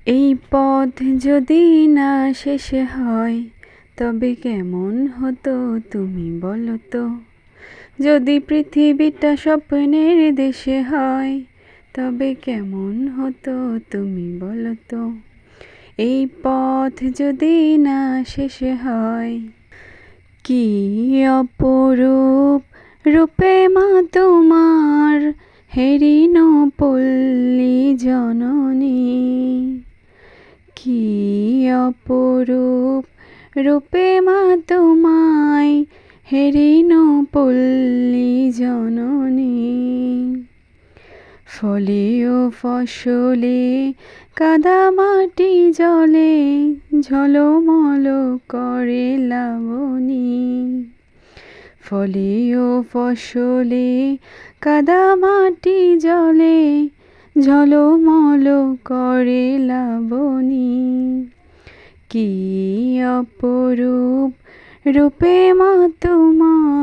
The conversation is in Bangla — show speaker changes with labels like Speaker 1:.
Speaker 1: এই পথ যদি না শেষ হয় তবে কেমন হতো তুমি বলো তো। যদি পৃথিবীটা স্বপ্নের দেশে হয় তবে কেমন হতো তুমি বলো তো। এই পথ যদি না শেষ হয়। কি অপরূপ রূপে মা তোমার, হেরিন পল্লী জননী। কি অপরূপ রূপে মা তোমায়, হেরিন পল্লী জননী। ফলে ও ফসলে কাদা মাটি জলে, ঝলমল করে লাবণী। ফলে ও ফসলে কাদা মাটি জলে, ঝলমল করে লাবণী। কি অপরূপ রূপে মা তোমার।